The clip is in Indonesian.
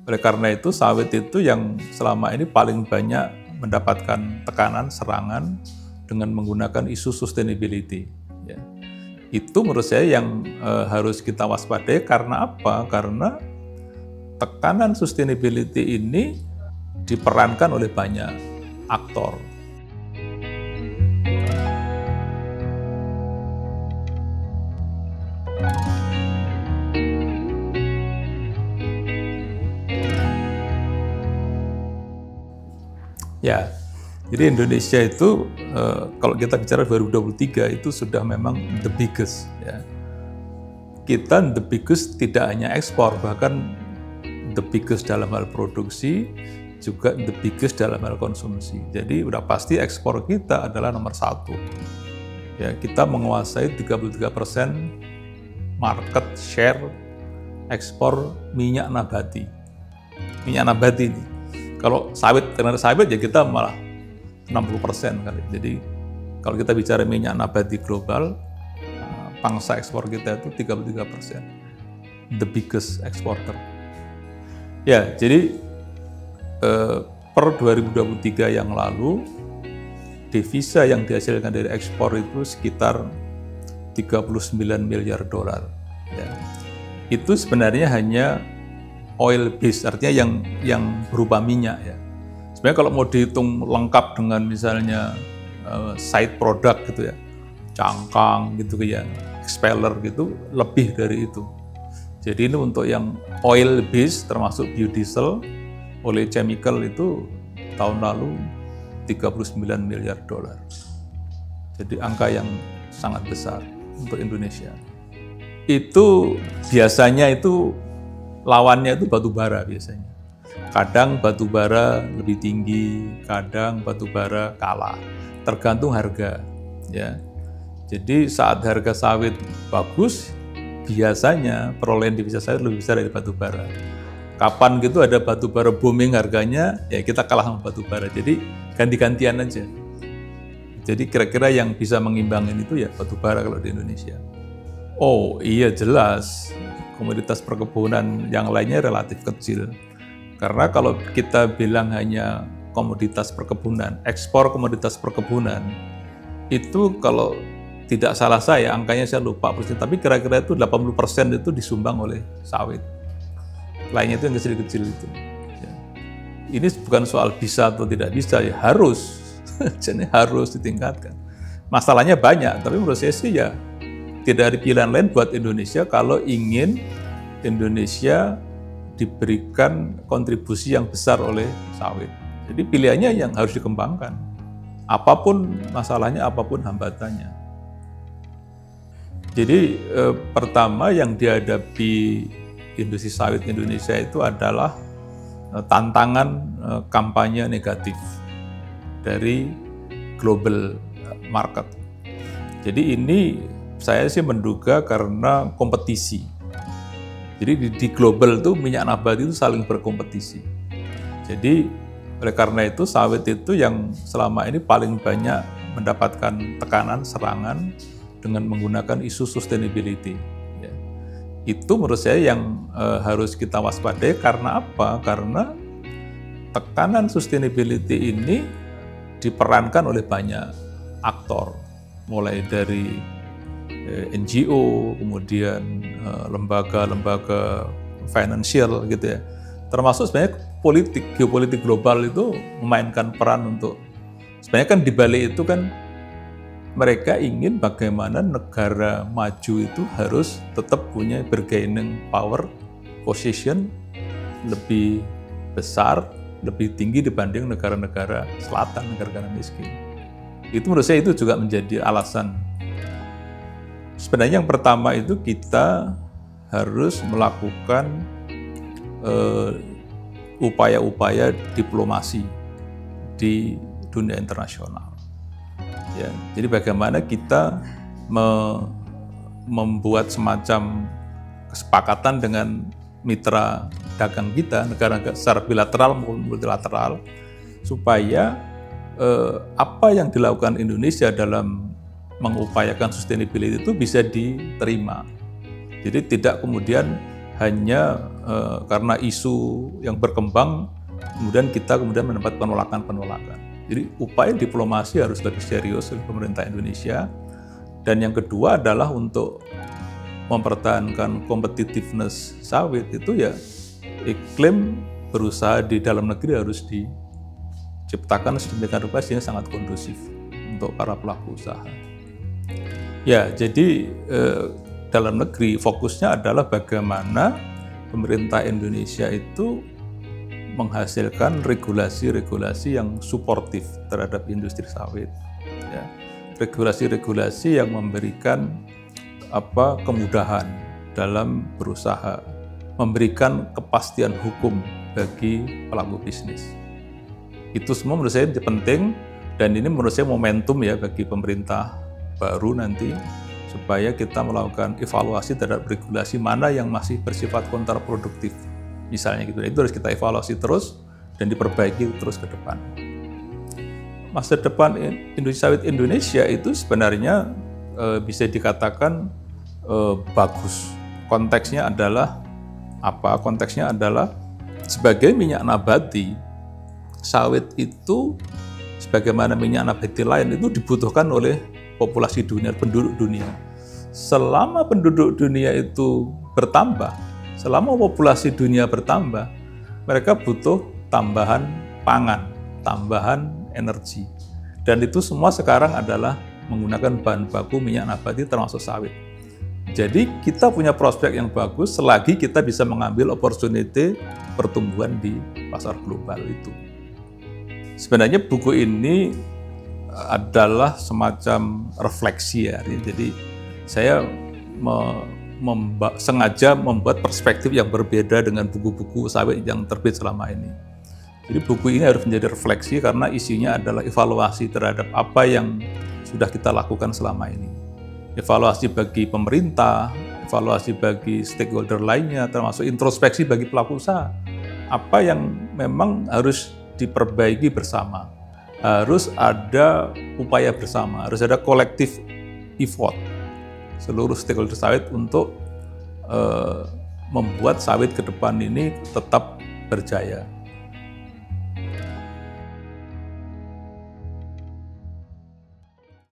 Oleh karena itu, sawit itu yang selama ini paling banyak mendapatkan tekanan, serangan dengan menggunakan isu sustainability. Ya. Itu menurut saya yang harus kita waspadai. Karena apa? Karena tekanan sustainability ini diperankan oleh banyak aktor. Ya, jadi Indonesia itu kalau kita bicara 2023 itu sudah memang the biggest. Ya. Kita the biggest tidak hanya ekspor, bahkan the biggest dalam hal produksi, juga the biggest dalam hal konsumsi. Jadi udah pasti ekspor kita adalah nomor satu. Ya, kita menguasai 33% market share ekspor minyak nabati. Minyak nabati ini. Kalau sawit, karena sawit ya kita malah 60% kali. Jadi kalau kita bicara minyak nabati global, pangsa ekspor kita itu 33%. The biggest exporter. Ya, jadi per 2023 yang lalu, devisa yang dihasilkan dari ekspor itu sekitar 39 miliar dolar. Ya. Itu sebenarnya hanya oil base, artinya yang berupa minyak ya. Sebenarnya kalau mau dihitung lengkap dengan misalnya side product gitu ya, cangkang gitu ya, expeller gitu, lebih dari itu. Jadi ini untuk yang oil base termasuk biodiesel, oleochemical itu tahun lalu 39 miliar dolar. Jadi angka yang sangat besar untuk Indonesia. Itu biasanya itu lawannya itu batu bara biasanya. Kadang batu bara lebih tinggi, kadang batu bara kalah. Tergantung harga, ya. Jadi saat harga sawit bagus, biasanya perolehan devisa sawit lebih besar dari batu bara. Kapan gitu ada batu bara booming harganya, ya kita kalah sama batu bara. Jadi ganti-gantian aja. Jadi kira-kira yang bisa mengimbangin itu ya batu bara kalau di Indonesia. Oh iya jelas. Komoditas perkebunan yang lainnya relatif kecil. Karena kalau kita bilang hanya komoditas perkebunan, ekspor komoditas perkebunan, itu kalau tidak salah saya, angkanya saya lupa persis, tapi kira-kira itu 80% itu disumbang oleh sawit. Lainnya itu yang kecil-kecil itu. Ya. Ini bukan soal bisa atau tidak bisa, ya harus. Jadi harus ditingkatkan. Masalahnya banyak, tapi menurut saya sih ya tidak ada pilihan lain buat Indonesia kalau ingin Indonesia diberikan kontribusi yang besar oleh sawit. Jadi pilihannya yang harus dikembangkan. Apapun masalahnya, apapun hambatannya. Jadi pertama yang dihadapi industri sawit Indonesia itu adalah tantangan kampanye negatif dari global market. Jadi ini saya sih menduga karena kompetisi. Jadi di global itu minyak nabati itu saling berkompetisi. Jadi oleh karena itu sawit itu yang selama ini paling banyak mendapatkan tekanan, serangan dengan menggunakan isu sustainability. Ya. Itu menurut saya yang harus kita waspadai. Karena apa? Karena tekanan sustainability ini diperankan oleh banyak aktor, mulai dari NGO, kemudian lembaga-lembaga financial gitu ya. Termasuk sebenarnya geopolitik global itu memainkan peran untuk, sebenarnya kan di balik itu kan mereka ingin bagaimana negara maju itu harus tetap punya bargaining power, position lebih besar, lebih tinggi dibanding negara-negara selatan, negara-negara miskin. Itu menurut saya itu juga menjadi alasan. Sebenarnya yang pertama itu kita harus melakukan upaya-upaya diplomasi di dunia internasional. Ya, jadi bagaimana kita membuat semacam kesepakatan dengan mitra dagang kita, negara-negara secara bilateral maupun multilateral, supaya apa yang dilakukan Indonesia dalam mengupayakan sustainability itu bisa diterima. Jadi tidak kemudian hanya karena isu yang berkembang, kemudian kita mendapat penolakan. Jadi upaya diplomasi harus lebih serius oleh pemerintah Indonesia. Dan yang kedua adalah untuk mempertahankan competitiveness sawit itu ya iklim berusaha di dalam negeri harus diciptakan sedemikian rupa sehingga sangat kondusif untuk para pelaku usaha. Ya, jadi dalam negeri fokusnya adalah bagaimana pemerintah Indonesia itu menghasilkan regulasi-regulasi yang suportif terhadap industri sawit. Ya. Regulasi-regulasi yang memberikan kemudahan dalam berusaha, memberikan kepastian hukum bagi pelaku bisnis. Itu semua menurut saya penting, dan ini menurut saya momentum ya bagi pemerintah baru nanti, supaya kita melakukan evaluasi terhadap regulasi mana yang masih bersifat kontraproduktif. Misalnya gitu, itu harus kita evaluasi terus dan diperbaiki terus ke depan. Masa depan industri sawit Indonesia itu sebenarnya bisa dikatakan bagus. Konteksnya adalah apa? Konteksnya adalah sebagai minyak nabati, sawit itu sebagaimana minyak nabati lain itu dibutuhkan oleh populasi dunia, penduduk dunia. Selama penduduk dunia itu bertambah, selama populasi dunia bertambah, mereka butuh tambahan pangan, tambahan energi. Dan itu semua sekarang adalah menggunakan bahan baku minyak nabati termasuk sawit. Jadi kita punya prospek yang bagus selagi kita bisa mengambil opportunity pertumbuhan di pasar global itu. Sebenarnya buku ini adalah semacam refleksi ya. Jadi saya sengaja membuat perspektif yang berbeda dengan buku-buku sawit yang terbit selama ini. Jadi buku ini harus menjadi refleksi karena isinya adalah evaluasi terhadap apa yang sudah kita lakukan selama ini. Evaluasi bagi pemerintah, evaluasi bagi stakeholder lainnya, termasuk introspeksi bagi pelaku usaha. Apa yang memang harus diperbaiki bersama. Harus ada upaya bersama, harus ada collective effort seluruh stakeholder sawit untuk membuat sawit ke depan ini tetap berjaya.